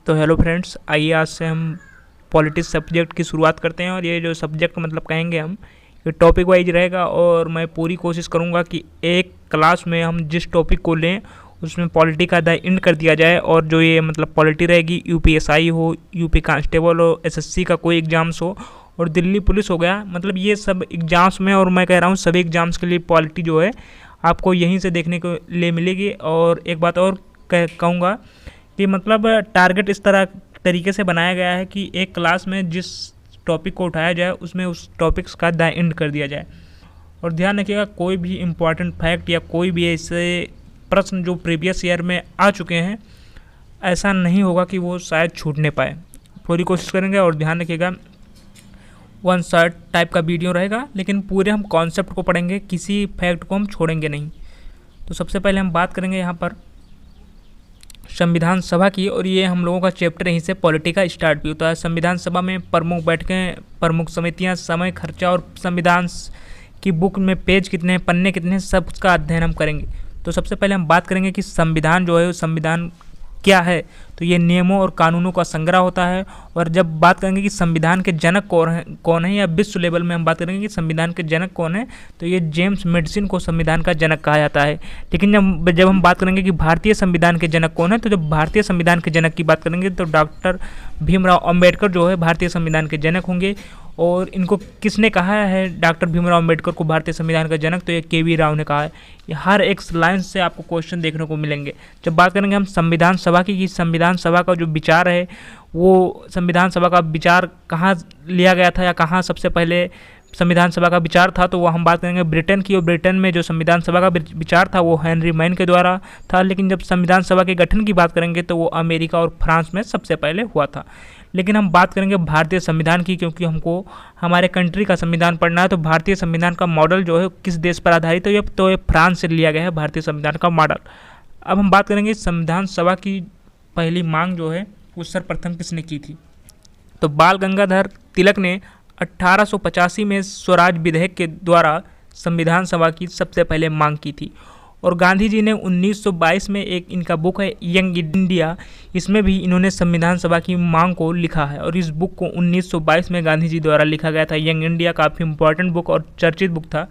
तो hello friends, आइए आज से हम पॉलिटिक्स सब्जेक्ट की शुरुआत करते हैं। और ये जो सब्जेक्ट मतलब कहेंगे हम, ये टॉपिक वाइज रहेगा और मैं पूरी कोशिश करूँगा कि एक क्लास में हम जिस टॉपिक को लें उसमें पॉलिटी का द इंड कर दिया जाए। और जो ये मतलब पॉलिटी रहेगी, यूपीएसआई हो, यूपी कांस्टेबल हो, एसएससी का कोई एग्ज़ाम्स हो और दिल्ली पुलिस हो गया, मतलब ये सब एग्ज़ाम्स में, और मैं कह रहा हूँ सभी एग्ज़ाम्स के लिए पॉलिटी जो है आपको यहीं से देखने को लिए मिलेगी। और एक बात और कहूँगा कि मतलब टारगेट इस तरीके से बनाया गया है कि एक क्लास में जिस टॉपिक को उठाया जाए उसमें उस टॉपिक्स का द एंड कर दिया जाए। और ध्यान रखिएगा, कोई भी इम्पॉर्टेंट फैक्ट या कोई भी ऐसे प्रश्न जो प्रीवियस ईयर में आ चुके हैं, ऐसा नहीं होगा कि वो शायद छूटने पाए। पूरी कोशिश करेंगे। और ध्यान रखिएगा, वन शॉट टाइप का वीडियो रहेगा, लेकिन पूरे हम कॉन्सेप्ट को पढ़ेंगे, किसी फैक्ट को हम छोड़ेंगे नहीं। तो सबसे पहले हम बात करेंगे यहाँ पर संविधान सभा की, और ये हम लोगों का चैप्टर यहीं से पॉलिटी का स्टार्ट भी होता है। संविधान सभा में प्रमुख बैठकें, प्रमुख समितियां, समय, खर्चा और संविधान की बुक में पेज कितने हैं, पन्ने कितने हैं, सब का अध्ययन हम करेंगे। तो सबसे पहले हम बात करेंगे कि संविधान जो है, संविधान क्या है। तो ये नियमों और कानूनों का संग्रह होता है। और जब बात करेंगे कि संविधान के जनक कौन है, या विश्व लेवल में हम बात करेंगे कि संविधान के जनक कौन है, तो ये जेम्स मेडिसन को संविधान का जनक कहा जाता है। लेकिन जब हम बात करेंगे कि भारतीय संविधान के जनक कौन है, तो जब भारतीय संविधान के जनक की बात करेंगे तो डॉक्टर भीमराव अम्बेडकर जो है भारतीय संविधान के जनक होंगे। और इनको किसने कहा है डॉक्टर भीमराव अम्बेडकर को भारतीय संविधान का जनक, तो ये के.वी. राव ने कहा है। ये हर एक लाइन से आपको क्वेश्चन देखने को मिलेंगे। जब बात करेंगे हम संविधान सभा की, संविधान सभा का जो विचार है, वो संविधान सभा का विचार कहाँ लिया गया था या कहाँ सबसे पहले संविधान सभा का विचार था, तो वो हम बात करेंगे ब्रिटेन की। और ब्रिटेन में जो संविधान सभा का विचार था वो हेनरी मैन के द्वारा था। लेकिन जब संविधान सभा के गठन की बात करेंगे तो वो अमेरिका और फ्रांस में सबसे पहले हुआ था। लेकिन हम बात करेंगे भारतीय संविधान की, क्योंकि हमको हमारे कंट्री का संविधान पढ़ना है। तो भारतीय संविधान का मॉडल जो है किस देश पर आधारित है, तो ये फ्रांस से लिया गया है भारतीय संविधान का मॉडल। अब हम बात करेंगे संविधान सभा की पहली मांग जो है वो सर्वप्रथम किसने की थी। तो बाल गंगाधर तिलक ने 1885 में स्वराज विधेयक के द्वारा संविधान सभा की सबसे पहले मांग की थी। और गांधी जी ने 1922 में एक इनका बुक है यंग इंडिया, इसमें भी इन्होंने संविधान सभा की मांग को लिखा है। और इस बुक को 1922 में गांधी जी द्वारा लिखा गया था। यंग इंडिया काफ़ी इंपॉर्टेंट बुक और चर्चित बुक था।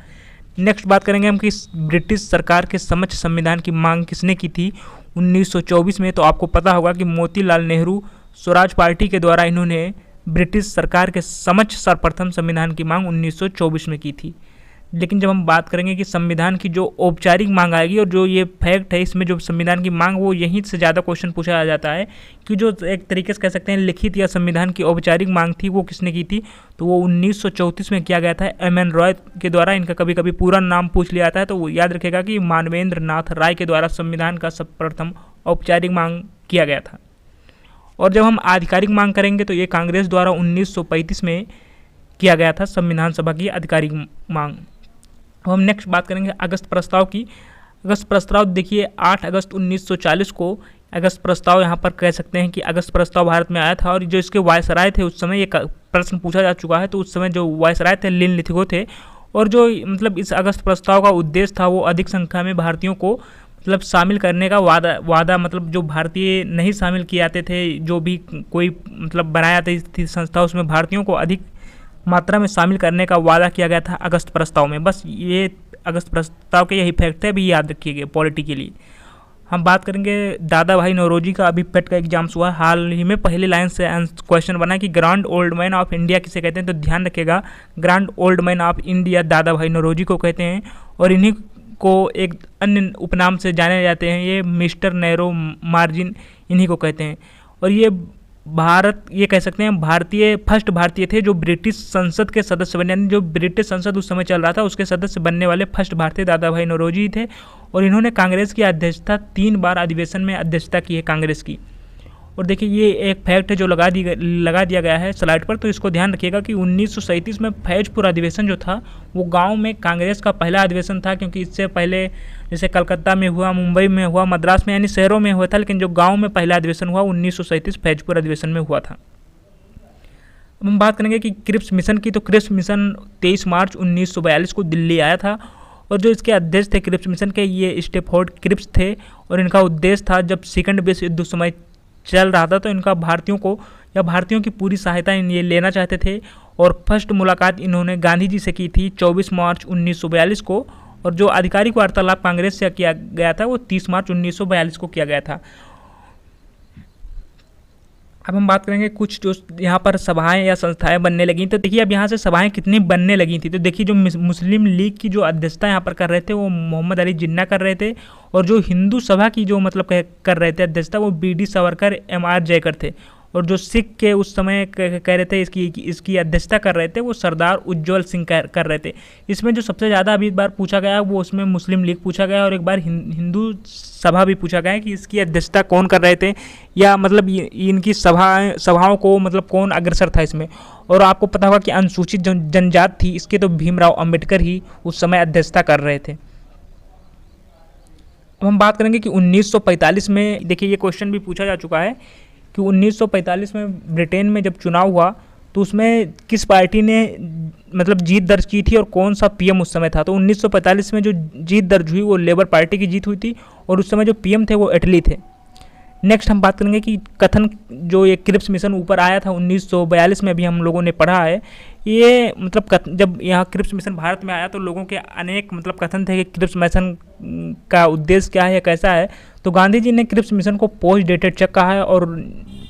नेक्स्ट बात करेंगे हम कि ब्रिटिश सरकार के समक्ष संविधान की मांग किसने की थी 1924 में। तो आपको पता होगा कि मोतीलाल नेहरू स्वराज पार्टी के द्वारा इन्होंने ब्रिटिश सरकार के समक्ष सर्वप्रथम संविधान की मांग 1924 में की थी। लेकिन जब हम बात करेंगे कि संविधान की जो औपचारिक मांग आएगी, और जो ये फैक्ट है इसमें जो संविधान की मांग, वो यहीं से ज़्यादा क्वेश्चन पूछा आ जाता है कि जो एक तरीके से कह सकते हैं लिखित या संविधान की औपचारिक मांग थी वो किसने की थी, तो वो 1934 में किया गया था एम.एन. रॉय के द्वारा। इनका कभी कभी पूरा नाम पूछ लिया जाता है, तो वो याद रखेगा कि मानवेंद्र नाथ राय के द्वारा संविधान का सर्वप्रथम औपचारिक मांग किया गया था। और जब हम आधिकारिक मांग करेंगे तो ये कांग्रेस द्वारा 1935 में किया गया था संविधान सभा की आधिकारिक मांग। अब हम नेक्स्ट बात करेंगे अगस्त प्रस्ताव की। अगस्त प्रस्ताव देखिए 8 अगस्त 1940 को अगस्त प्रस्ताव यहाँ पर कह सकते हैं कि अगस्त प्रस्ताव भारत में आया था। और जो इसके वायसराय थे उस समय, ये प्रश्न पूछा जा चुका है, तो उस समय जो वायसराय थे लिनलिथिगो थे। और जो मतलब इस अगस्त प्रस्ताव का उद्देश्य था वो अधिक संख्या में भारतीयों को मतलब शामिल करने का वादा मतलब जो भारतीय नहीं शामिल किए जाते थे, जो भी कोई मतलब बनाया जाती थी संस्था, उसमें भारतीयों को अधिक मात्रा में शामिल करने का वादा किया गया था अगस्त प्रस्ताव में। बस ये अगस्त प्रस्ताव के यही फैक्ट है, भी याद रखिएगा पॉलिटी के लिए। हम बात करेंगे दादा भाई नौरोजी का। अभी पेट का एग्जाम्स हुआ हाल ही में, पहली लाइन से क्वेश्चन बना कि grand old man of India किसे कहते हैं। तो ध्यान रखिएगा, grand old man of India दादा भाई नौरोजी को कहते हैं। और इन्हीं को एक अन्य उपनाम से जाने जाते हैं, ये मिस्टर नैरो मार्जिन, इन्हीं को कहते हैं। और ये कह सकते हैं फर्स्ट भारतीय थे जो ब्रिटिश संसद के सदस्य बने, यानी जो ब्रिटिश संसद उस समय चल रहा था उसके सदस्य बनने वाले फर्स्ट भारतीय दादा भाई नौरोजी थे। और इन्होंने कांग्रेस की अध्यक्षता 3 बार अधिवेशन में अध्यक्षता की है कांग्रेस की। और देखिए ये एक फैक्ट है जो लगा दिया गया है स्लाइड पर, तो इसको ध्यान रखिएगा कि 1937 में फैजपुर अधिवेशन जो था वो गांव में कांग्रेस का पहला अधिवेशन था। क्योंकि इससे पहले जैसे कलकत्ता में हुआ, मुंबई में हुआ, मद्रास में, यानी शहरों में हुआ था, लेकिन जो गांव में पहला अधिवेशन हुआ 1937 फैजपुर अधिवेशन में हुआ था। अब हम बात करेंगे कि क्रिप्स मिशन की। तो क्रिप्स मिशन 23 मार्च 1942 को दिल्ली आया था। और जो इसके अध्यक्ष थे क्रिप्स मिशन के, ये स्टैफोर्ड क्रिप्स थे। और इनका उद्देश्य था, जब सेकंड विश्व युद्ध समय चल रहा था, तो इनका भारतीयों को या भारतीयों की पूरी सहायता ये लेना चाहते थे। और फर्स्ट मुलाकात इन्होंने गांधी जी से की थी 24 मार्च 1942 को, और जो आधिकारिक वार्तालाप कांग्रेस से किया गया था वो 30 मार्च 1942 को किया गया था। अब हम बात करेंगे कुछ जो यहाँ पर सभाएं या संस्थाएं बनने लगी। तो देखिए अब यहाँ से सभाएं कितनी बनने लगी थी। तो देखिए जो मुस्लिम लीग की जो अध्यक्षता यहाँ पर कर रहे थे वो मोहम्मद अली जिन्ना कर रहे थे, और जो हिंदू सभा की जो मतलब कर रहे थे अध्यक्षता वो BD सावरकर MR जयकर थे, और जो सिख के उस समय कह रहे थे इसकी अध्यक्षता कर रहे थे वो सरदार उज्जवल सिंह कर रहे थे। इसमें जो सबसे ज़्यादा अभी बार पूछा गया वो उसमें मुस्लिम लीग पूछा गया, और एक बार हिंदू सभा भी पूछा गया है कि इसकी अध्यक्षता कौन कर रहे थे, या मतलब इनकी सभाओं को मतलब कौन अग्रसर था इसमें। और आपको पता होगा कि अनुसूचित जनजाति थी इसके तो भीमराव अंबेडकर ही उस समय अध्यक्षता कर रहे थे। अब हम बात करेंगे कि 1945 में, देखिए ये क्वेश्चन भी पूछा जा चुका है कि 1945 में ब्रिटेन में जब चुनाव हुआ तो उसमें किस पार्टी ने मतलब जीत दर्ज की थी और कौन सा PM उस समय था। तो 1945 में जो जीत दर्ज हुई वो लेबर पार्टी की जीत हुई थी, और उस समय जो PM थे वो एटली थे। नेक्स्ट हम बात करेंगे कि कथन जो ये क्रिप्स मिशन ऊपर आया था 1942 में, अभी हम लोगों ने पढ़ा है। ये मतलब जब यहाँ क्रिप्स मिशन भारत में आया तो लोगों के अनेक मतलब कथन थे कि क्रिप्स मिशन का उद्देश्य क्या है या कैसा है। तो गांधी जी ने क्रिप्स मिशन को पोस्ट डेटेड चेक कहा है, और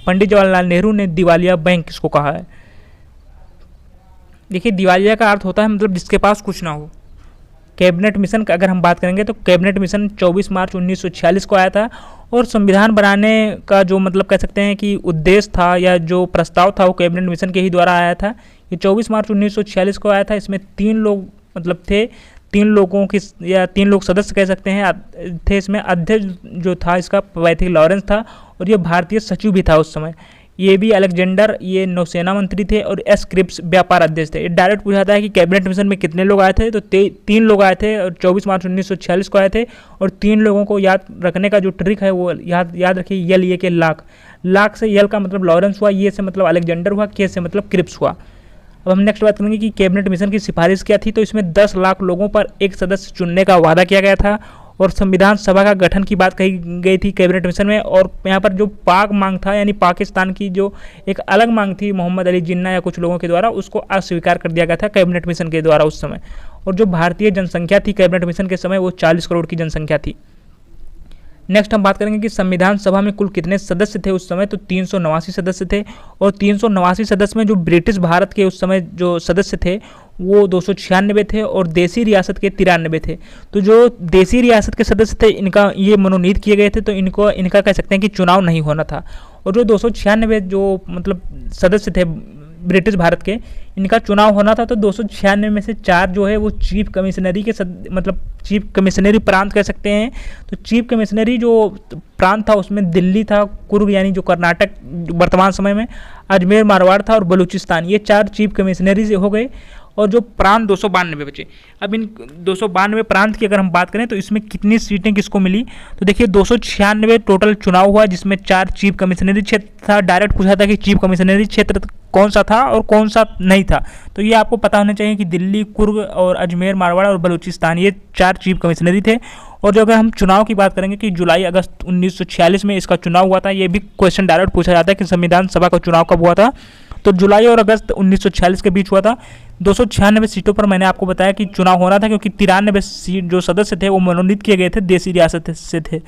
पंडित जवाहरलाल नेहरू ने दिवालिया बैंक इसको कहा है। देखिए दिवालिया का अर्थ होता है मतलब जिसके पास कुछ ना हो। कैबिनेट मिशन का अगर हम बात करेंगे तो कैबिनेट मिशन 24 मार्च 1946 को आया था, और संविधान बनाने का जो मतलब कह सकते हैं कि उद्देश्य था या जो प्रस्ताव था वो कैबिनेट मिशन के ही द्वारा आया था। ये 24 मार्च 1946 को आया था। इसमें 3 लोग मतलब थे, 3 लोगों की या 3 लोग सदस्य कह सकते हैं थे। इसमें अध्यक्ष जो था इसका पैथिक लॉरेंस था, और ये भारतीय सचिव भी था उस समय। ये भी अलेक्जेंडर ये नौसेना मंत्री थे, और S क्रिप्स व्यापार अध्यक्ष थे। ये डायरेक्ट पूछा था कि कैबिनेट मिशन में कितने लोग आए थे, तो 3 लोग आए थे, और 24 मार्च 1946 को आए थे। और 3 लोगों को याद रखने का जो ट्रिक है वो याद रखिए, यल ये के लाख से यल का मतलब लॉरेंस हुआ, ये से मतलब अलेक्जेंडर हुआ, के से मतलब क्रिप्स हुआ। अब हम नेक्स्ट बात करेंगे कि कैबिनेट मिशन की सिफारिश क्या थी। तो इसमें 10 लाख लोगों पर एक सदस्य चुनने का वादा किया गया था, और संविधान सभा का गठन की बात कही गई थी कैबिनेट मिशन में। और यहाँ पर जो पाक मांग था यानी पाकिस्तान की जो एक अलग मांग थी मोहम्मद अली जिन्ना या कुछ लोगों के द्वारा, उसको अस्वीकार कर दिया गया था कैबिनेट मिशन के द्वारा उस समय। और जो भारतीय जनसंख्या थी कैबिनेट मिशन के समय वो 40 करोड़ की जनसंख्या थी। नेक्स्ट हम बात करेंगे कि संविधान सभा में कुल कितने सदस्य थे उस समय। तो 389 सदस्य थे, और 389 सदस्य में जो ब्रिटिश भारत के उस समय जो सदस्य थे वो 296 थे, और देसी रियासत के 93 थे। तो जो देसी रियासत के सदस्य थे इनका ये मनोनीत किए गए थे, तो इनका कह सकते हैं कि चुनाव नहीं होना था। और जो 296 जो मतलब सदस्य थे ब्रिटिश भारत के, इनका चुनाव होना था। तो 296 में से 4 जो है वो चीफ कमिश्नरी के मतलब चीफ कमिश्नरी प्रांत कह सकते हैं। तो चीफ कमिश्नरी जो प्रांत था उसमें दिल्ली था, कुर्ग यानी जो कर्नाटक वर्तमान समय में, अजमेर मारवाड़ था, और बलूचिस्तान। ये 4 चीफ कमिश्नरी हो गए, और जो प्रांत 292 बचे। अब इन 292 प्रांत की अगर हम बात करें तो इसमें कितनी सीटें किसको मिली। तो देखिए 296 टोटल चुनाव हुआ, जिसमें 4 चीफ कमिश्नरी क्षेत्र था। डायरेक्ट पूछा था कि चीफ कमिश्नरी क्षेत्र कौन सा था और कौन सा नहीं था। तो ये आपको पता होना चाहिए कि दिल्ली, कुर्ग और अजमेर मारवाड़ और बलूचिस्तान ये 4 चीफ कमिश्नरी थे। और जो अगर हम चुनाव की बात करेंगे कि जुलाई अगस्त 1946 में इसका चुनाव हुआ था, ये भी क्वेश्चन डायरेक्ट पूछा जाता है कि संविधान सभा का चुनाव कब हुआ था। तो जुलाई और अगस्त 1946 के बीच हुआ था। 296 सीटों पर मैंने आपको बताया कि चुनाव होना था, क्योंकि 93 सीट जो सदस्य थे वो मनोनीत किए गए थे, देसी रियासत से थे।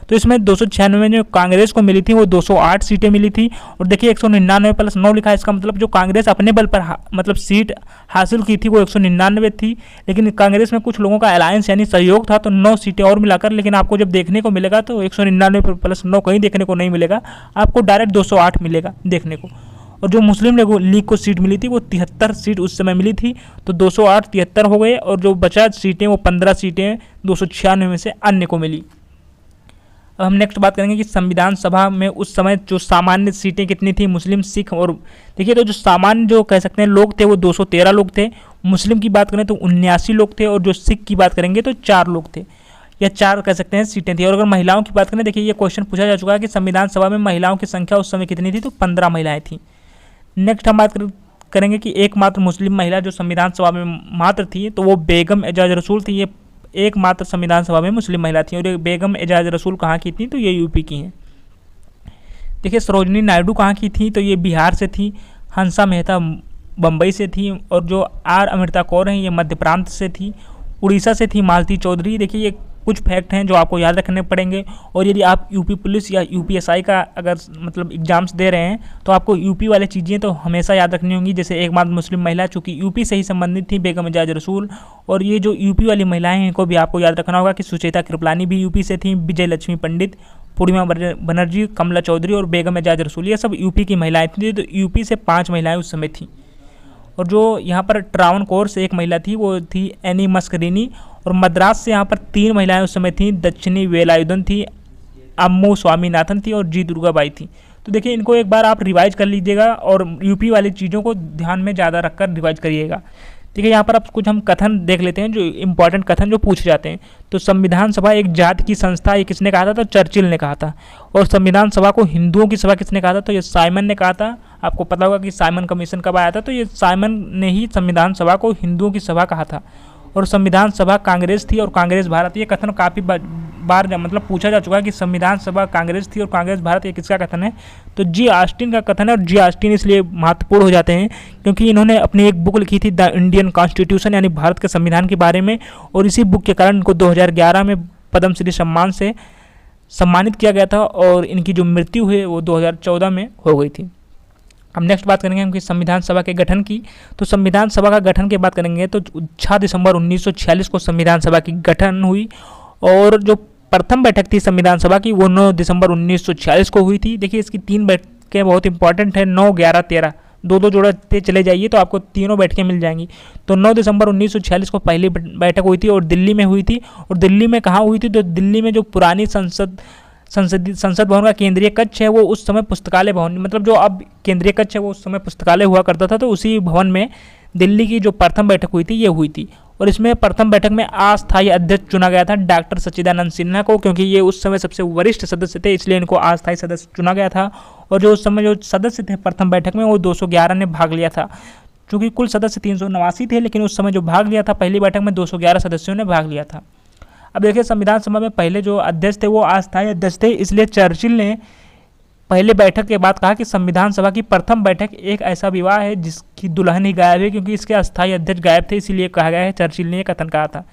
तो इसमें 296 में जो कांग्रेस को मिली थी वो 208 सीटें मिली थी। और देखिए 199 + 9 लिखा है, इसका मतलब जो कांग्रेस अपने बल पर मतलब सीट हासिल की थी वो 199 थी। लेकिन कांग्रेस में कुछ लोगों का अलायंस यानी सहयोग था, तो 9 सीटें और मिलाकर, लेकिन आपको जब देखने को मिलेगा तो 199 + 9 कहीं देखने को नहीं मिलेगा, आपको डायरेक्ट 208 मिलेगा देखने को। और जो मुस्लिम लीग को सीट मिली थी वो 73 सीट उस समय मिली थी। तो 208 73 हो गए, और जो बचा सीटें वो 15 सीटें 296 में से अन्य को मिली। अब हम नेक्स्ट बात करेंगे कि संविधान सभा में उस समय जो सामान्य सीटें कितनी थी, मुस्लिम, सिख और देखिए तो जो सामान्य जो कह सकते हैं लोग थे वो 213 लोग थे। मुस्लिम की बात करें तो 79 लोग थे, और जो सिख की बात करेंगे तो 4 लोग थे, या 4 कह सकते हैं सीटें थी। और अगर महिलाओं की बात करें, देखिए ये क्वेश्चन पूछा जा चुका है कि संविधान सभा में महिलाओं की संख्या उस समय कितनी थी, तो 15 महिलाएं थीं। नेक्स्ट हम बात करेंगे कि एकमात्र मुस्लिम महिला जो संविधान सभा में मात्र थी तो वो बेगम एजाज रसूल थी। ये एकमात्र संविधान सभा में मुस्लिम महिला थी, और ये बेगम एजाज रसूल कहाँ की थी, तो ये यूपी की हैं। देखिए सरोजिनी नायडू कहाँ की थी, तो ये बिहार से थी। हंसा मेहता बम्बई से थी। और जो आर अमृता कौर हैं ये मध्य प्रांत से थी। उड़ीसा से थी मालती चौधरी। देखिए ये कुछ फैक्ट हैं जो आपको याद रखने पड़ेंगे। और यदि आप यूपी पुलिस या यूपीएसआई का अगर मतलब एग्जाम्स दे रहे हैं तो आपको यूपी वाले चीज़ें तो हमेशा याद रखनी होंगी। जैसे एकमात्र मुस्लिम महिला चूँकि यूपी से ही संबंधित थी, बेगम एजाज रसूल। और ये जो यूपी वाली महिलाएं हैं इनको भी आपको याद रखना होगा कि सुचेता कृपलानी भी यूपी से थी, विजय लक्ष्मी पंडित, पूर्णिमा बनर्जी, कमला चौधरी और बेगम एजाज रसूल, ये सब यूपी की महिलाएं थी। तो यूपी से 5 महिलाएं उस समय थी। और जो यहाँ पर ट्रावनकोर से एक महिला थी वो थी एनी मस्करीनी। और मद्रास से यहाँ पर 3 महिलाएं उस समय थीं। दक्षिणी वेलायुधन थी, अम्मू स्वामीनाथन थी और जी दुर्गाबाई थी। तो देखिए इनको एक बार आप रिवाइज कर लीजिएगा और यूपी वाली चीज़ों को ध्यान में ज़्यादा रखकर रिवाइज करिएगा। देखिए यहाँ पर अब कुछ हम कथन देख लेते हैं, जो इंपॉर्टेंट कथन जो पूछे जाते हैं। तो संविधान सभा एक जाति की संस्था, ये किसने कहा था, तो चर्चिल ने कहा था। और संविधान सभा को हिंदुओं की सभा किसने कहा था, तो ये साइमन ने कहा था। आपको पता होगा कि साइमन कमीशन कब आया था, तो ये साइमन ने ही संविधान सभा को हिंदुओं की सभा कहा था। और संविधान सभा कांग्रेस थी और कांग्रेस भारत, ये कथन काफ़ी बार मतलब पूछा जा चुका है कि संविधान सभा कांग्रेस थी और कांग्रेस भारत, ये किसका कथन है, तो जी ऑस्टिन का कथन है। और जी ऑस्टिन इसलिए महत्वपूर्ण हो जाते हैं क्योंकि इन्होंने अपनी एक बुक लिखी थी द इंडियन कॉन्स्टिट्यूशन, यानी भारत के संविधान के बारे में। और इसी बुक के कारण इनको 2011 में पद्मश्री सम्मान से सम्मानित किया गया था। और इनकी जो मृत्यु हुई वो 2014 में हो गई थी। अब नेक्स्ट बात करेंगे हम कि संविधान सभा के गठन की। तो संविधान सभा का गठन की बात करेंगे तो 6 दिसंबर 1946 को संविधान सभा की गठन हुई। और जो प्रथम बैठक थी संविधान सभा की वो 9 दिसंबर 1946 को हुई थी। देखिए इसकी 3 बैठकें बहुत इंपॉर्टेंट है, 9, 11, 13, 2-2 जोड़ते चले जाइए तो आपको तीनों बैठकें मिल जाएंगी। तो 9 दिसंबर 1946 को पहली बैठक हुई थी और दिल्ली में हुई थी। और दिल्ली में कहाँ हुई थी, तो दिल्ली में जो पुरानी संसद भवन का केंद्रीय कक्ष है वो उस समय पुस्तकालय भवन, मतलब जो अब केंद्रीय कक्ष है वो उस समय पुस्तकालय हुआ करता था। तो उसी भवन में दिल्ली की जो प्रथम बैठक हुई थी ये हुई थी। और इसमें प्रथम बैठक में अस्थायी अध्यक्ष चुना गया था डॉक्टर सच्चिदानंद सिन्हा को, क्योंकि ये उस समय सबसे वरिष्ठ सदस्य थे इसलिए इनको अस्थायी सदस्य चुना गया था। और जो उस समय जो सदस्य थे प्रथम बैठक में वो 211 ने भाग लिया था। चूँकि कुल सदस्य 389 थे लेकिन उस समय जो भाग लिया था पहली बैठक में 211 सदस्यों ने भाग लिया था। अब देखिए संविधान सभा में पहले जो अध्यक्ष थे वो अस्थायी अध्यक्ष थे, इसलिए चर्चिल ने पहले बैठक के बाद कहा कि संविधान सभा की प्रथम बैठक एक ऐसा विवाह है जिसकी दुल्हन ही गायब है, क्योंकि इसके अस्थायी अध्यक्ष गायब थे इसीलिए कहा गया है। चर्चिल ने यह कथन कहा था।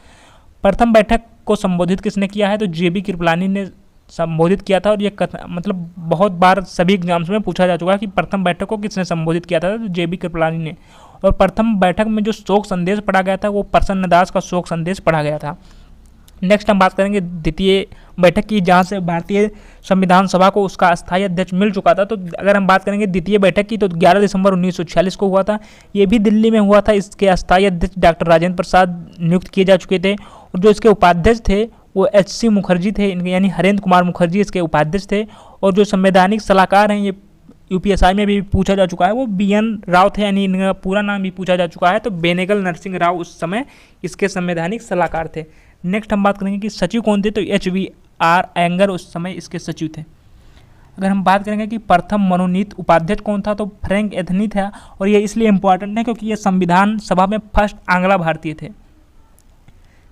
प्रथम बैठक को संबोधित किसने किया है, तो जेबी कृपलानी ने संबोधित किया था। और ये कथन मतलब बहुत बार सभी एग्जाम्स में पूछा जा चुका है कि प्रथम बैठक को किसने संबोधित किया था, तो जेबी कृपलानी ने। और प्रथम बैठक में जो शोक संदेश पढ़ा गया था वो प्रसन्न दास का शोक संदेश पढ़ा गया था। नेक्स्ट हम बात करेंगे द्वितीय बैठक की, जहां से भारतीय संविधान सभा को उसका अस्थायी अध्यक्ष मिल चुका था। तो अगर हम बात करेंगे द्वितीय बैठक की तो 11 दिसंबर 1946 को हुआ था। ये भी दिल्ली में हुआ था। इसके अस्थायी अध्यक्ष डॉक्टर राजेंद्र प्रसाद नियुक्त किए जा चुके थे। और जो इसके उपाध्यक्ष थे वो एच.सी. मुखर्जी थे, यानी हरेंद्र कुमार मुखर्जी इसके उपाध्यक्ष थे। और जो संवैधानिक सलाहकार हैं, ये यूपीएसआई में भी पूछा जा चुका है, वो बी.एन. राव थे, यानी इनका पूरा नाम भी पूछा जा चुका है। तो बेनेगल नरसिंह राव उस समय इसके संवैधानिक सलाहकार थे। नेक्स्ट हम बात करेंगे कि सचिव कौन थे, तो एच.वी.आर. एंगर उस समय इसके सचिव थे। अगर हम बात करेंगे कि प्रथम मनोनीत उपाध्यक्ष कौन था, तो फ्रैंक एंथनी था। और ये इसलिए इम्पॉर्टेंट है क्योंकि ये संविधान सभा में फर्स्ट आंग्ला भारतीय थे।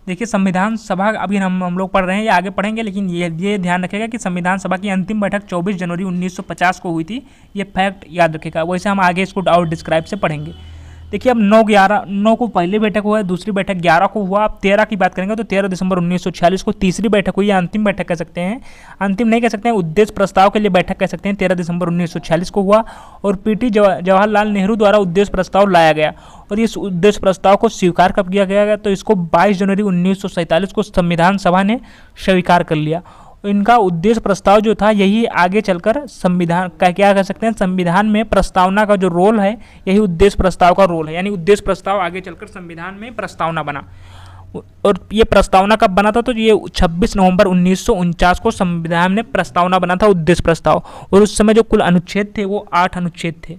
देखिए संविधान सभा अभी हम लोग पढ़ रहे हैं या आगे पढ़ेंगे, लेकिन ये ध्यान रखेगा कि संविधान सभा की अंतिम बैठक 24 जनवरी 1950 को हुई थी। ये फैक्ट याद रखेगा, वैसे हम आगे इसको और डिस्क्राइब से पढ़ेंगे। देखिए अब 9 को पहली बैठक हुआ है, दूसरी बैठक 11 को हुआ। अब 13 की बात करेंगे तो 13 दिसंबर 1946 को तीसरी बैठक हुई, या अंतिम बैठक कह सकते हैं, अंतिम नहीं कह सकते हैं, उद्देश्य प्रस्ताव के लिए बैठक कह सकते हैं। 13 दिसंबर 1946 को हुआ और पीटी जवाहरलाल नेहरू द्वारा उद्देश्य प्रस्ताव लाया गया। और इस उद्देश्य प्रस्ताव को स्वीकार कब किया गया, तो इसको 22 जनवरी 1947 को संविधान सभा ने स्वीकार कर लिया। इनका उद्देश्य प्रस्ताव जो था यही आगे चलकर संविधान का क्या कह सकते हैं, संविधान में प्रस्तावना का जो रोल है यही उद्देश्य प्रस्ताव का रोल है, यानी उद्देश्य प्रस्ताव आगे चलकर संविधान में प्रस्तावना बना। और ये प्रस्तावना कब बना था, तो ये 26 नवंबर 1949 को संविधान में प्रस्तावना बना था, उद्देश्य प्रस्ताव। और उस समय जो कुल अनुच्छेद थे वो 8 अनुच्छेद थे।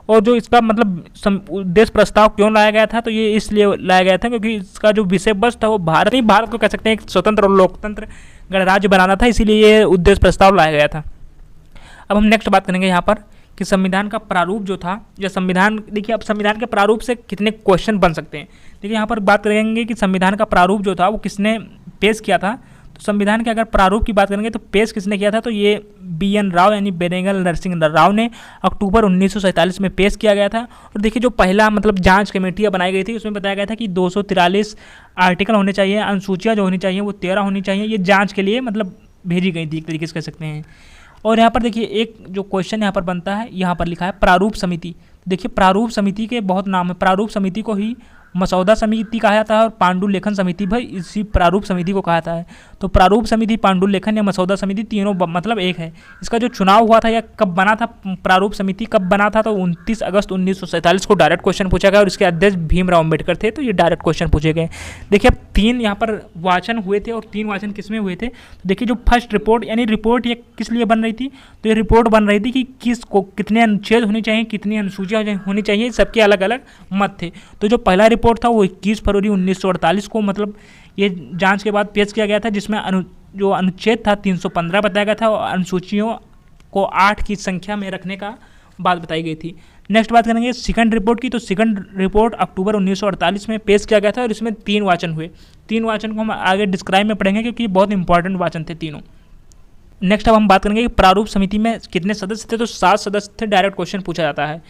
और जो इसका मतलब उद्देश्य प्रस्ताव क्यों लाया गया था, तो ये इसलिए लाया गया था क्योंकि इसका जो विषय वस्तु था वो भारत को कह सकते हैं एक स्वतंत्र और लोकतंत्र गणराज्य बनाना था, इसीलिए ये उद्देश्य प्रस्ताव लाया गया था। अब हम नेक्स्ट बात करेंगे यहाँ पर कि संविधान का प्रारूप जो था, या संविधान, देखिए अब संविधान के प्रारूप से कितने क्वेश्चन बन सकते हैं। देखिए यहाँ पर बात करेंगे कि संविधान का प्रारूप जो था वो किसने पेश किया था, तो संविधान के अगर प्रारूप की बात करेंगे तो पेश किसने किया था, तो ये BN राव यानी बेनेगल नरसिंह राव ने अक्टूबर 1947 में पेश किया गया था। और देखिए जो पहला मतलब जांच कमेटियाँ बनाई गई थी उसमें बताया गया था कि 243 आर्टिकल होने चाहिए, अनुसूचियाँ जो होनी चाहिए वो 13 होनी चाहिए, ये जाँच के लिए मतलब भेजी गई थी एक तरीके से कह सकते हैं। और यहाँ पर देखिए एक जो क्वेश्चन यहाँ पर बनता है, यहाँ पर लिखा है प्रारूप समिति। देखिए प्रारूप समिति के बहुत नाम है, प्रारूप समिति को ही मसौदा समिति कहा जाता है और पांडुलेखन समिति भाई इसी प्रारूप समिति को कहा जाता है। तो प्रारूप समिति, पांडुलेखन या मसौदा समिति तीनों मतलब एक है। इसका जो चुनाव हुआ था या कब बना था, प्रारूप समिति कब बना था, तो 29 अगस्त 1947 को डायरेक्ट क्वेश्चन पूछा गया और इसके अध्यक्ष भीमराव अम्बेडकर थे, तो ये डायरेक्ट क्वेश्चन पूछे गए। देखिए अब 3 यहाँ पर वाचन हुए थे और 3 वाचन किसमें हुए थे, तो देखिए जो फर्स्ट रिपोर्ट यानी रिपोर्ट ये किस लिए बन रही थी, तो ये रिपोर्ट बन रही थी कि किसको कितने अनुच्छेद होने चाहिए, कितनी अनुसूचियाँ होनी चाहिए, सबके अलग अलग मत थे। तो जो पहला रिपोर्ट था वो 21 फरवरी 1948 को मतलब ये जांच के बाद पेश किया गया था, जिसमें जो अनुच्छेद था 315 बताया गया था और अनुसूचियों को 8 की संख्या में रखने का बात बताई गई थी। नेक्स्ट बात करेंगे सेकंड रिपोर्ट की, तो सेकंड रिपोर्ट अक्टूबर 1948 में पेश किया गया था और इसमें 3 वाचन हुए। 3 वाचन को हम आगे डिस्क्राइब में पढ़ेंगे क्योंकि बहुत इंपॉर्टेंट वाचन थे तीनों। नेक्स्ट अब हम बात करेंगे कि प्रारूप समिति में कितने सदस्य थे, तो 7 सदस्य थे, डायरेक्ट क्वेश्चन पूछा जाता है।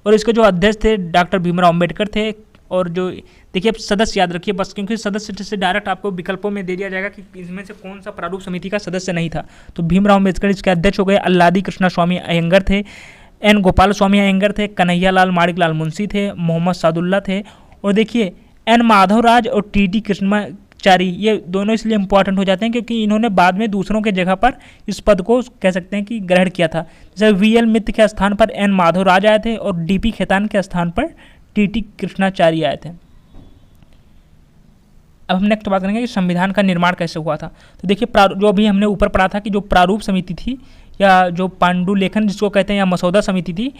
और इसके जो अध्यक्ष थे डॉक्टर भीमराव अम्बेडकर थे। और जो देखिए अब सदस्य याद रखिए बस, क्योंकि सदस्य से डायरेक्ट आपको विकल्पों में दे दिया जाएगा कि इसमें से कौन सा प्रारूप समिति का सदस्य नहीं था। तो भीमराव अम्बेडकर इसके अध्यक्ष हो गए, अल्लादी कृष्णा स्वामी अयंगर थे, N गोपाल स्वामी अयंगर थे, कन्हैया लाल माणिक लाल मुंशी थे, मोहम्मद सादुल्ला थे, और देखिए N माधवराज और TT कृष्णाचारी, ये दोनों इसलिए इंपॉर्टेंट हो जाते हैं क्योंकि इन्होंने बाद में दूसरों के जगह पर इस पद को कह सकते हैं कि ग्रहण किया था। जैसे VL मित्र के स्थान पर N माधवराज आए थे और DP खेतान के स्थान पर TT कृष्णाचारी आए थे। अब हम नेक्स्ट बात करेंगे कि संविधान का निर्माण कैसे हुआ था। तो देखिए जो अभी हमने ऊपर पढ़ा था कि जो प्रारूप समिति थी या जो पांडुलेखन जिसको कहते हैं या मसौदा समिति थी,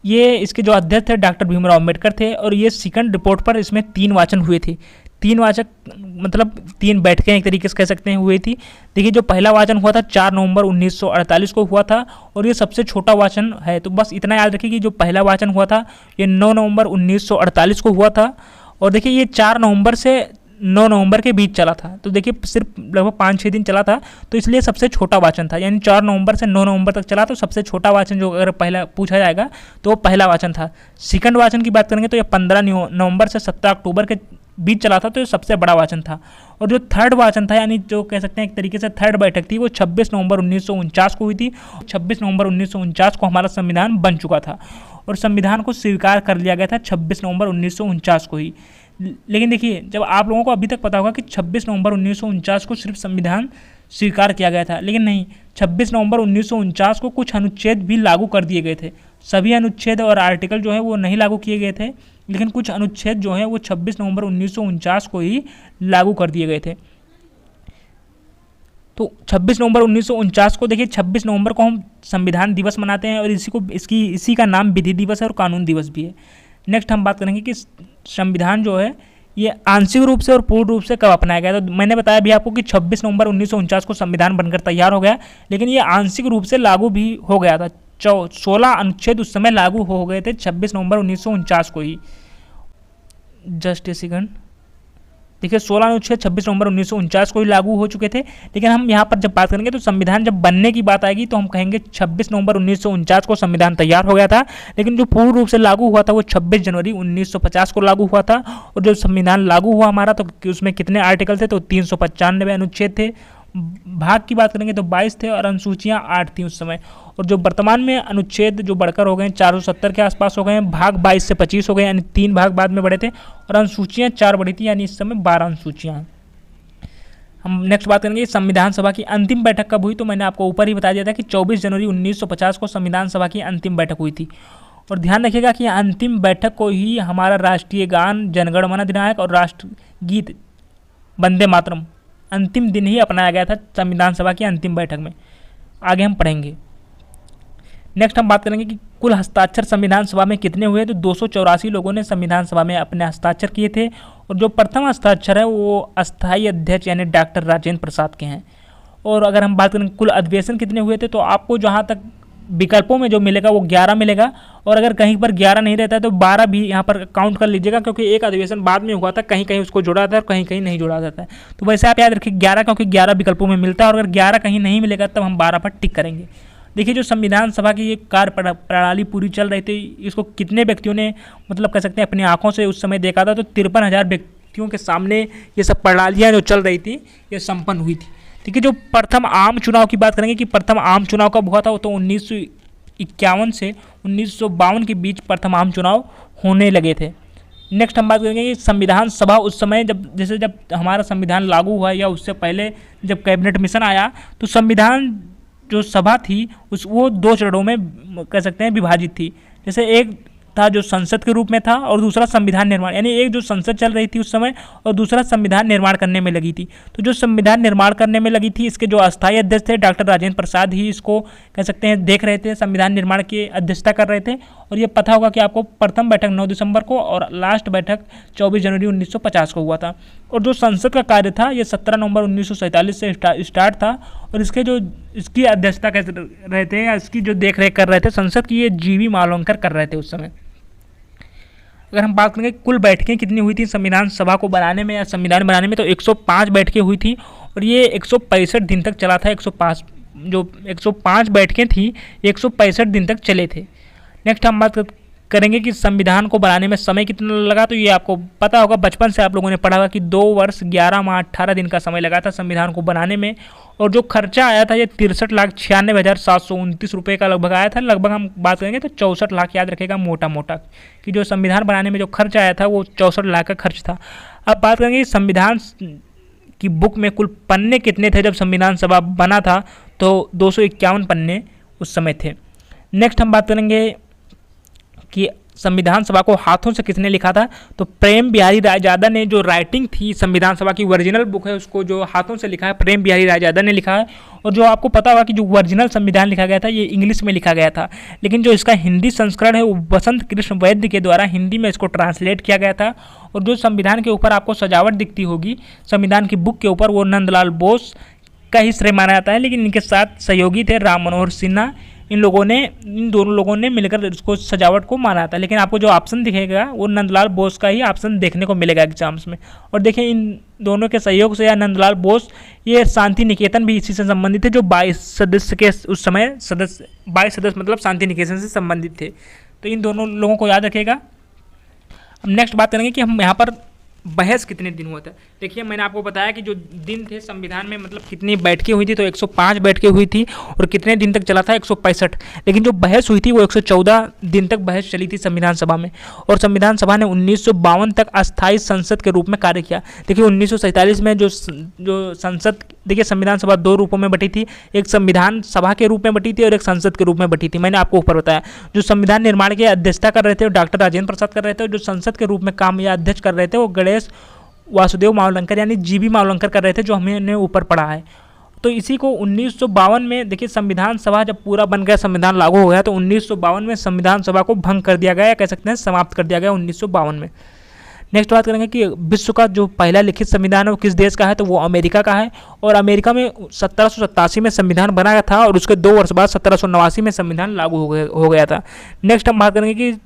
ये इसके जो अध्यक्ष थे डॉक्टर भीमराव अम्बेडकर थे और ये सेकंड रिपोर्ट पर इसमें 3 वाचन हुए थे। 3 वाचक मतलब 3 बैठकें एक तरीके से कह सकते हैं हुई थी। देखिए जो पहला वाचन हुआ था 4 नवंबर 1948 को हुआ था और ये सबसे छोटा वाचन है। तो बस इतना याद रखिए कि जो पहला वाचन हुआ था ये 9 नवंबर 1948 को हुआ था और देखिए ये 4 नवंबर से 9 नवंबर के बीच चला था। तो देखिए सिर्फ लगभग 5-6 दिन चला था, तो इसलिए सबसे छोटा वाचन था। यानी 4 नवंबर से 9 नवंबर तक चला, तो सबसे छोटा वाचन जो अगर पहला पूछा जाएगा तो वो पहला वाचन था। सेकंड वाचन की बात करेंगे तो ये 15 नवंबर से 17 अक्टूबर के बीच चला था, तो ये सबसे बड़ा वाचन था। और जो थर्ड वाचन था यानी जो कह सकते हैं एक तरीके से थर्ड बैठक थी, वो 26 नवंबर 1949 को हुई थी। 26 नवंबर 1949 को हमारा संविधान बन चुका था और संविधान को स्वीकार कर लिया गया था 26 नवंबर 1949 को ही। लेकिन देखिए जब आप लोगों को अभी तक पता होगा कि 26 नवंबर 1949 को सिर्फ संविधान स्वीकार किया गया था, लेकिन नहीं, 26 नवंबर 1949 को कुछ अनुच्छेद भी लागू कर दिए गए थे। सभी अनुच्छेद और आर्टिकल जो है वो नहीं लागू किए गए थे, लेकिन कुछ अनुच्छेद जो है वो 26 नवंबर 1949 को ही लागू कर दिए गए थे। तो 26 नवंबर 1949 को देखिए 26 नवंबर को हम संविधान दिवस मनाते हैं और इसी का नाम विधि दिवस है और कानून दिवस भी है। नेक्स्ट हम बात करेंगे कि संविधान जो है ये आंशिक रूप से और पूर्ण रूप से कब अपनाया गया। तो मैंने बताया भी आपको कि 26 नवंबर 1949 को संविधान बनकर तैयार हो गया, लेकिन ये आंशिक रूप से लागू भी हो गया था। 16 अनुच्छेद उस समय लागू हो गए थे 26 नवंबर 1949 को ही। जस्ट ए सेकंड, देखिए 16 अनुच्छेद 26 नवंबर 1949 को ही लागू हो चुके थे। लेकिन हम यहाँ पर जब बात करेंगे तो संविधान जब बनने की बात आएगी तो हम कहेंगे 26 नवंबर 1949 को संविधान तैयार हो गया था, लेकिन जो पूर्ण रूप से लागू हुआ था वो 26 जनवरी 1950 को लागू हुआ था। और जो संविधान लागू हुआ हमारा तो उसमें कितने आर्टिकल थे, तो 395 अनुच्छेद थे। भाग की बात करेंगे तो 22 थे और अनुसूचियाँ 8 थी उस समय। और जो वर्तमान में अनुच्छेद जो बढ़कर हो गए 470 के आसपास हो गए, भाग 22 से 25 हो गए, यानी 3 भाग बाद में बढ़े थे और अनुसूचियाँ 4 बढ़ी थी, यानी इस समय 12 अनुसूचियाँ। हम नेक्स्ट बात करेंगे संविधान सभा की अंतिम बैठक कब हुई। तो मैंने आपको ऊपर ही बता दिया था कि 24 जनवरी 1950 को संविधान सभा की अंतिम बैठक हुई थी। और ध्यान रखिएगा कि अंतिम बैठक को ही हमारा राष्ट्रीय गान जनगण मन अधिनायक और राष्ट्रगीत वंदे मातरम अंतिम दिन ही अपनाया गया था संविधान सभा की अंतिम बैठक में। आगे हम पढ़ेंगे। नेक्स्ट हम बात करेंगे कि कुल हस्ताक्षर संविधान सभा में कितने हुए। तो 284 लोगों ने संविधान सभा में अपने हस्ताक्षर किए थे और जो प्रथम हस्ताक्षर है वो अस्थायी अध्यक्ष यानी डॉक्टर राजेंद्र प्रसाद के हैं। और अगर हम बात करें कुल अधिवेशन कितने हुए थे, तो आपको जहाँ तक विकल्पों में जो मिलेगा वो 11 मिलेगा, और अगर कहीं पर 11 नहीं रहता है तो 12 भी यहाँ पर काउंट कर लीजिएगा, क्योंकि एक अधिवेशन बाद में हुआ था, कहीं कहीं उसको जोड़ा जाता है और कहीं कहीं नहीं जोड़ा जाता है। तो वैसे आप याद रखिए 11, क्योंकि 11 विकल्पों में मिलता है, और अगर 11 कहीं नहीं मिलेगा तब हम 12 पर टिक करेंगे। देखिए जो संविधान सभा की ये कार्य प्रणाली पूरी चल रही थी, इसको कितने व्यक्तियों ने मतलब कह सकते हैं अपनी आंखों से उस समय देखा था, तो 53,000 व्यक्तियों के सामने ये सब प्रणालियाँ जो चल रही थी ये संपन्न हुई थी। ठीक है, जो प्रथम आम चुनाव की बात करेंगे कि प्रथम आम चुनाव कब हुआ था, वो तो 1951 से 1952 के बीच प्रथम आम चुनाव होने लगे थे। नेक्स्ट हम बात करेंगे कि संविधान सभा उस समय जब हमारा संविधान लागू हुआ या उससे पहले जब कैबिनेट मिशन आया, तो संविधान जो सभा थी वो 2 चरणों में कह सकते हैं विभाजित थी। जैसे एक था जो संसद के रूप में था, और दूसरा संविधान निर्माण, यानी एक जो संसद चल रही थी उस समय और दूसरा संविधान निर्माण करने में लगी थी। तो जो संविधान निर्माण करने में लगी थी, इसके जो अस्थायी अध्यक्ष थे डॉक्टर राजेंद्र प्रसाद ही इसको कह सकते हैं देख रहे थे, संविधान निर्माण की अध्यक्षता कर रहे थे। और ये पता होगा कि आपको प्रथम बैठक 9 दिसंबर को और लास्ट बैठक 24 जनवरी 1950 को हुआ था। और जो संसद का कार्य था ये 17 नवंबर 1947 से स्टार्ट था, और इसकी अध्यक्षता कर रहे थे या इसकी जो देख रेख कर रहे थे संसद की, ये जीवी मावलंकर कर रहे थे उस समय। अगर हम बात करेंगे कुल बैठकें कितनी हुई थी संविधान सभा को बनाने में या संविधान बनाने में, तो 105 बैठकें हुई थी, और ये 165 दिन तक चला था। 105 बैठकें थी, 165 दिन तक चले थे। नेक्स्ट हम बात करेंगे कि संविधान को बनाने में समय कितना लगा, तो ये आपको पता होगा, बचपन से आप लोगों ने पढ़ा होगा कि 2 वर्ष 11 माह 18 दिन का समय लगा था संविधान को बनाने में। और जो खर्चा आया था ये 63,96,729 रुपये का लगभग आया था। लगभग हम बात करेंगे तो 64 लाख याद रखेगा मोटा मोटा, कि जो संविधान बनाने में जो खर्च आया था वो 64 लाख का खर्च था। अब बात करेंगे संविधान की बुक में कुल पन्ने कितने थे जब संविधान सभा बना था, तो 251 पन्ने उस समय थे। नेक्स्ट हम बात करेंगे कि संविधान सभा को हाथों से किसने लिखा था, तो प्रेम बिहारी रायजादा ने, जो राइटिंग थी संविधान सभा की ओरिजिनल बुक है उसको जो हाथों से लिखा है प्रेम बिहारी रायजादा ने लिखा है। और जो आपको पता होगा कि जो ओरिजिनल संविधान लिखा गया था ये इंग्लिश में लिखा गया था, लेकिन जो इसका हिंदी संस्करण है वो बसंत कृष्ण वैद्य के द्वारा हिंदी में इसको ट्रांसलेट किया गया था। और जो संविधान के ऊपर आपको सजावट दिखती होगी संविधान की बुक के ऊपर, वो नंदलाल बोस का ही श्रेय माना जाता है, लेकिन इनके साथ सहयोगी थे राम मनोहर सिन्हा। इन दोनों लोगों ने मिलकर इसको सजावट को माना था। लेकिन आपको जो ऑप्शन दिखेगा वो नंदलाल बोस का ही ऑप्शन देखने को मिलेगा एग्जाम्स में। और देखिए इन दोनों के सहयोग से या नंदलाल बोस ये शांति निकेतन भी इसी से संबंधित थे, जो 22 सदस्य के उस समय 22 सदस्य मतलब शांति निकेतन से संबंधित थे। तो इन दोनों लोगों को याद रखिएगा। अब नेक्स्ट बात करेंगे कि हम यहाँ पर बहस कितने दिन हुआ था। देखिए मैंने आपको बताया कि जो दिन थे संविधान में मतलब कितनी बैठकें हुई थी, तो 105 बैठकें हुई थी और कितने दिन तक चला था 165। लेकिन जो बहस हुई थी वो 114 दिन तक बहस चली थी संविधान सभा में। और संविधान सभा ने 1952 तक अस्थायी संसद के रूप में कार्य किया। देखिए 1947 में जो संसद, देखिए संविधान सभा 2 रूपों में बटी थी, एक संविधान सभा के रूप में बटी थी और एक संसद के रूप में बटी थी। मैंने आपको ऊपर बताया जो संविधान निर्माण की अध्यक्षता कर रहे थे वो डॉक्टर राजेंद्र प्रसाद कर रहे थे, और जो संसद के रूप में काम या अध्यक्ष कर रहे थे वो गणेश वासुदेव मावलंकर यानी जीबी मावलंकर कर रहे थे, जो हमने ऊपर पढ़ा है। तो इसी को 1952 में देखिए संविधान सभा जब पूरा बन गया, संविधान लागू हो गया, तो 1952 में संविधान सभा को भंग कर दिया गया, या कह सकते हैं समाप्त कर दिया गया 1952 में। नेक्स्ट बात करेंगे कि विश्व का जो पहला लिखित संविधान है वो किस देश का है, तो वो अमेरिका का है। और अमेरिका में 1787 में संविधान बना गया था और उसके 2 वर्ष बाद 1789 में संविधान लागू हो गया था। नेक्स्ट हम बात करेंगे कि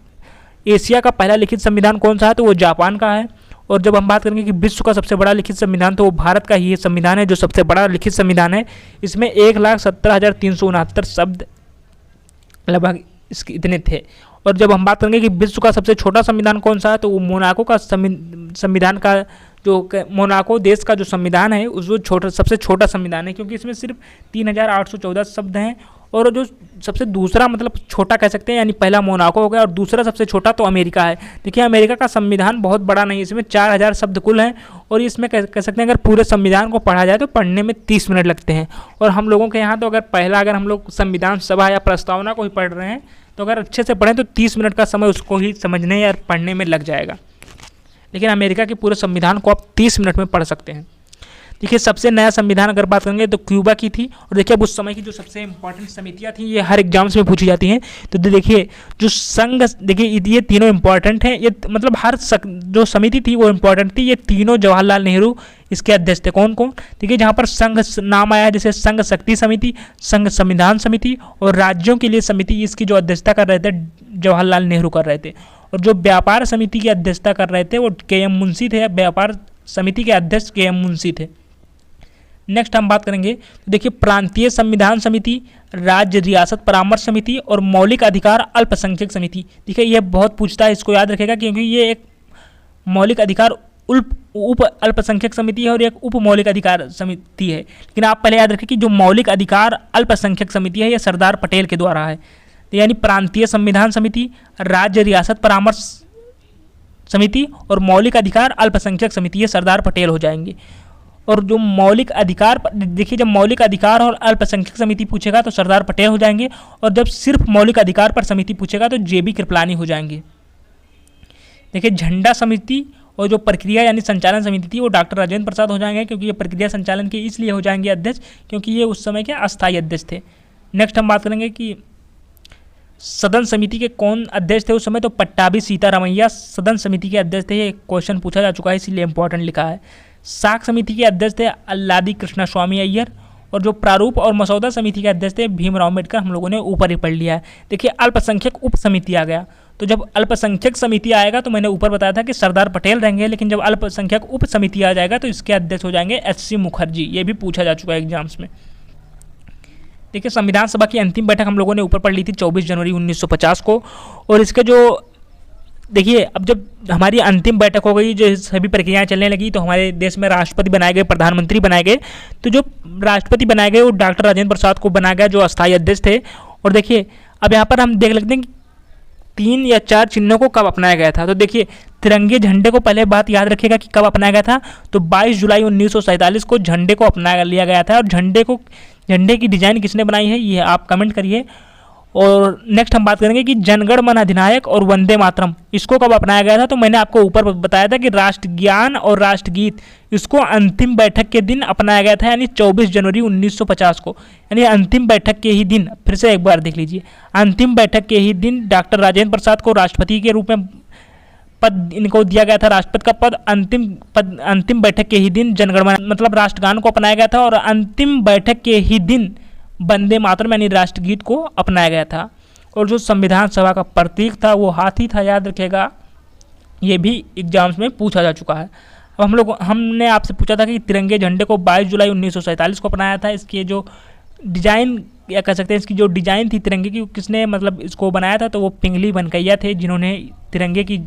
एशिया का पहला लिखित संविधान कौन सा है, तो वो जापान का है। और जब हम बात करेंगे कि विश्व का सबसे बड़ा लिखित संविधान, तो वो भारत का ही संविधान है जो सबसे बड़ा लिखित संविधान है। इसमें 1,17,369 शब्द लगभग इसके इतने थे। और जब हम बात करेंगे कि विश्व का सबसे छोटा संविधान कौन सा है, तो वो मोनाको का संविधान का जो मोनाको देश का जो संविधान है उस वो सबसे छोटा संविधान है, क्योंकि इसमें सिर्फ 3,814 शब्द हैं। और जो सबसे दूसरा मतलब छोटा कह सकते हैं, यानी पहला मोनाको हो गया और दूसरा सबसे छोटा तो अमेरिका है। देखिए अमेरिका का संविधान बहुत बड़ा नहीं है, इसमें 4,000 शब्द कुल हैं। और इसमें कह सकते हैं अगर पूरे संविधान को पढ़ा जाए तो पढ़ने में 30 मिनट लगते हैं। और हम लोगों के यहाँ तो अगर हम लोग संविधान सभा या प्रस्तावना को ही पढ़ रहे हैं तो अगर अच्छे से पढ़ें तो 30 मिनट का समय उसको ही समझने या पढ़ने में लग जाएगा। लेकिन अमेरिका के पूरे संविधान को आप 30 मिनट में पढ़ सकते हैं। देखिए सबसे नया संविधान अगर बात करेंगे तो क्यूबा की थी। और देखिए अब उस समय की जो सबसे इंपॉर्टेंट समितियां थी ये हर एग्जाम्स में पूछी जाती हैं। तो देखिए जो संघ, देखिए ये तीनों इंपॉर्टेंट हैं, ये मतलब हर जो समिति थी वो इंपॉर्टेंट थी। ये तीनों जवाहरलाल नेहरू इसके अध्यक्ष थे। कौन कौन? देखिए जहाँ पर संघ नाम आया है, जैसे संघ शक्ति समिति, संघ संविधान समिति और राज्यों के लिए समिति, इसकी जो अध्यक्षता कर रहे थे जवाहरलाल नेहरू कर रहे थे। और जो व्यापार समिति की अध्यक्षता कर रहे थे वो के.एम. मुंशी थे। व्यापार समिति के अध्यक्ष के.एम. मुंशी थे। नेक्स्ट हम बात करेंगे तो देखिए प्रांतीय संविधान समिति, राज्य रियासत परामर्श समिति और मौलिक अधिकार अल्पसंख्यक समिति। देखिए ये बहुत पूछता है, इसको याद रखेगा क्योंकि ये एक मौलिक अधिकार उप अल्पसंख्यक समिति है और एक उप मौलिक अधिकार समिति है। लेकिन आप पहले याद रखें कि जो मौलिक अधिकार अल्पसंख्यक समिति है यह सरदार पटेल के द्वारा है। तो यानी प्रांतीय संविधान समिति, राज्य रियासत परामर्श समिति और मौलिक अधिकार अल्पसंख्यक समिति, ये सरदार पटेल हो जाएंगे। और जो मौलिक अधिकार, देखिए जब मौलिक अधिकार और अल्पसंख्यक समिति पूछेगा तो सरदार पटेल हो जाएंगे, और जब सिर्फ मौलिक अधिकार पर समिति पूछेगा तो जे.बी. कृपलानी हो जाएंगे। देखिए झंडा समिति और जो प्रक्रिया यानी संचालन समिति थी वो डॉक्टर राजेंद्र प्रसाद हो जाएंगे, क्योंकि ये प्रक्रिया संचालन के इसलिए हो जाएंगे अध्यक्ष क्योंकि ये उस समय के अस्थायी अध्यक्ष थे। नेक्स्ट हम बात करेंगे कि सदन समिति के कौन अध्यक्ष थे उस समय, तो पट्टाभी सीतारामैया सदन समिति के अध्यक्ष थे। ये क्वेश्चन पूछा जा चुका है इसीलिए इंपॉर्टेंट लिखा है। साख समिति के अध्यक्ष थे अल्लादी कृष्णा स्वामी अय्यर, और जो प्रारूप और मसौदा समिति के अध्यक्ष थे भीमराव अम्बेडकर, हम लोगों ने ऊपर ही पढ़ लिया है। देखिए अल्पसंख्यक उप समिति आ गया, तो जब अल्पसंख्यक समिति आएगा तो मैंने ऊपर बताया था कि सरदार पटेल रहेंगे, लेकिन जब अल्पसंख्यक उप समिति आ जाएगा तो इसके अध्यक्ष हो जाएंगे एच.सी. मुखर्जी। ये भी पूछा जा चुका है एग्जाम्स में। देखिए संविधान सभा की अंतिम बैठक हम लोगों ने ऊपर पढ़ ली थी 24 जनवरी 1950 को। और इसके जो देखिए अब जब हमारी अंतिम बैठक हो गई, जो सभी प्रक्रियाएं चलने लगी, तो हमारे देश में राष्ट्रपति बनाए गए, प्रधानमंत्री बनाए गए। तो जो राष्ट्रपति बनाए गए वो डॉक्टर राजेंद्र प्रसाद को बनाया गया, जो अस्थायी अध्यक्ष थे। और देखिए अब यहाँ पर हम देख लेते हैं कि 3 या 4 चिन्हों को कब अपनाया गया था। तो देखिए तिरंगे झंडे को पहले बात याद रखिएगा कि कब अपनाया गया था, तो 22 जुलाई 1947 को झंडे को अपना लिया गया था। और झंडे की डिज़ाइन किसने बनाई है ये आप कमेंट करिए। और नेक्स्ट हम बात करेंगे कि जनगण मन अधिनायक और वंदे मातरम, इसको कब अपनाया गया था, तो मैंने आपको ऊपर बताया था कि राष्ट्रज्ञान और राष्ट्रगीत, इसको अंतिम बैठक के दिन अपनाया गया था, यानी 24 जनवरी 1950 को। यानी अंतिम बैठक के ही दिन, फिर से एक बार देख लीजिए, अंतिम बैठक के ही दिन डॉक्टर राजेंद्र प्रसाद को राष्ट्रपति के रूप में पद इनको दिया गया था, राष्ट्रपति का पद। अंतिम बैठक के ही दिन जनगणमन मतलब राष्ट्रगान को अपनाया गया था, और अंतिम बैठक के ही दिन वंदे मातरम यानी राष्ट्रगीत को अपनाया गया था। और जो संविधान सभा का प्रतीक था वो हाथी था, याद रखिएगा, ये भी एग्जाम्स में पूछा जा चुका है। अब हमने आपसे पूछा था कि तिरंगे झंडे को 22 जुलाई 1947 को अपनाया था। इसकी जो डिजाइन या कह सकते हैं इसकी जो डिजाइन थी तिरंगे की, किसने मतलब इसको बनाया था, तो वो पिंगली वेंकैया थे जिन्होंने तिरंगे की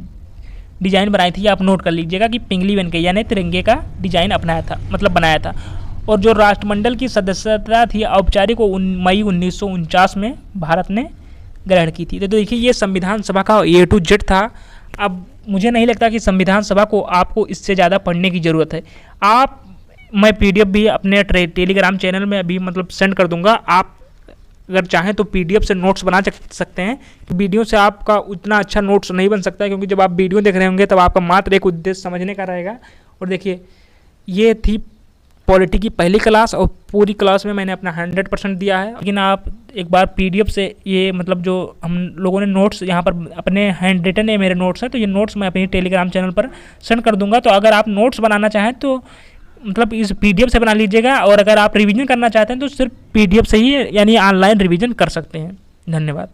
डिजाइन बनाई थी। आप नोट कर लीजिएगा कि पिंगली वेंकैया ने तिरंगे का डिजाइन अपनाया था, मतलब बनाया था। और जो राष्ट्रमंडल की सदस्यता थी औपचारिक को मई 1949 में भारत ने ग्रहण की थी। तो देखिए ये संविधान सभा का A to Z था। अब मुझे नहीं लगता कि संविधान सभा को आपको इससे ज़्यादा पढ़ने की ज़रूरत है। मैं PDF भी अपने टेलीग्राम चैनल में अभी मतलब सेंड कर दूंगा। आप अगर चाहें तो PDF से नोट्स बना सकते हैं। वीडियो से आपका उतना अच्छा नोट्स नहीं बन सकता, क्योंकि जब आप वीडियो देख रहे होंगे तब आपका मात्र एक उद्देश्य समझने का रहेगा। और देखिए ये थी पॉलिटी की पहली क्लास, और पूरी क्लास में मैंने अपना 100% दिया है। लेकिन आप एक बार PDF से ये मतलब जो हम लोगों ने नोट्स यहाँ पर अपने हैंड रिटन है, मेरे नोट्स हैं, तो ये नोट्स मैं अपनी टेलीग्राम चैनल पर सेंड कर दूंगा। तो अगर आप नोट्स बनाना चाहें तो मतलब इस PDF से बना लीजिएगा, और अगर आप रिवीजन करना चाहते हैं तो सिर्फ PDF से ही यानी ऑनलाइन रिवीजन कर सकते हैं। धन्यवाद।